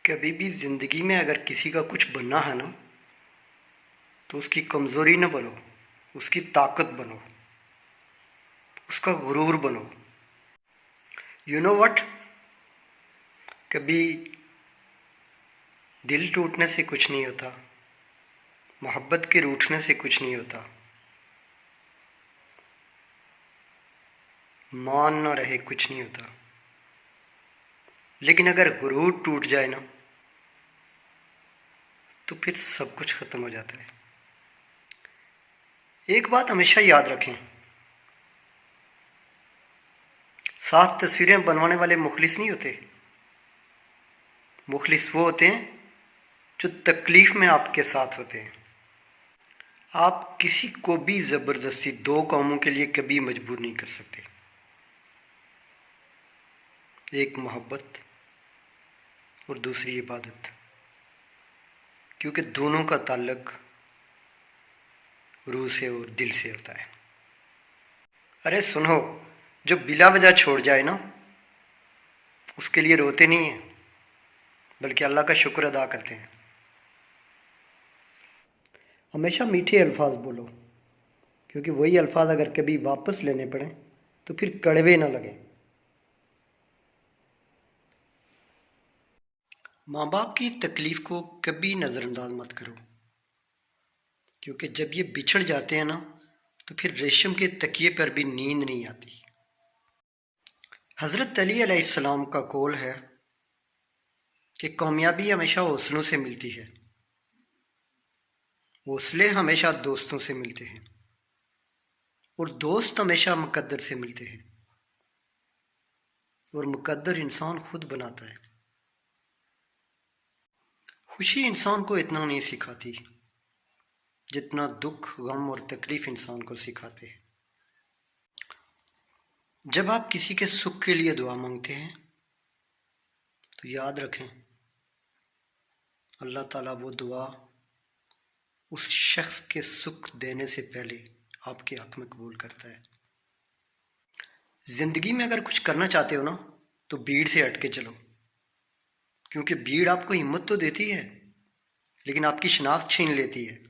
कभी भी ज़िंदगी में अगर किसी का कुछ बनना है ना, तो उसकी कमज़ोरी न बनो, उसकी ताकत बनो, उसका गुरूर बनो। यू नो वट, कभी दिल टूटने से कुछ नहीं होता, मोहब्बत के रूठने से कुछ नहीं होता, मान न रहे कुछ नहीं होता। लेकिन अगर गुरूर टूट जाए ना, तो फिर सब कुछ ख़त्म हो जाता है। एक बात हमेशा याद रखें, साथ तस्वीरें बनवाने वाले मुखलिस नहीं होते। मुखलिस वो होते हैं जो तकलीफ़ में आपके साथ होते हैं। आप किसी को भी ज़बरदस्ती दो कामों के लिए कभी मजबूर नहीं कर सकते। एक मोहब्बत और दूसरी इबादत, क्योंकि दोनों का ताल्लुक रूह से और दिल से होता है। अरे सुनो, जो बिला वजह छोड़ जाए ना, उसके लिए रोते नहीं हैं, बल्कि अल्लाह का शुक्र अदा करते हैं। हमेशा मीठे अल्फाज बोलो, क्योंकि वही अल्फाज अगर कभी वापस लेने पड़े तो फिर कड़वे ना लगे। माँ बाप की तकलीफ़ को कभी नज़रअंदाज मत करो, क्योंकि जब ये बिछड़ जाते हैं ना, तो फिर रेशम के तकिए पर भी नींद नहीं आती। हज़रत अली अलैहिस्सलाम का कौल है कि कामयाबी हमेशा हौसलों से मिलती है, हौसले हमेशा दोस्तों से मिलते हैं, और दोस्त हमेशा मुकद्दर से मिलते हैं, और मुकद्दर इंसान खुद बनाता है। खुशी इंसान को इतना नहीं सिखाती जितना दुख, गम और तकलीफ इंसान को सिखाते हैं। जब आप किसी के सुख के लिए दुआ मांगते हैं, तो याद रखें, अल्लाह ताला वो दुआ उस शख्स के सुख देने से पहले आपके हक में कबूल करता है। ज़िंदगी में अगर कुछ करना चाहते हो ना, तो भीड़ से हट के चलो, क्योंकि भीड़ आपको हिम्मत तो देती है, लेकिन आपकी शनाख्त छीन लेती है।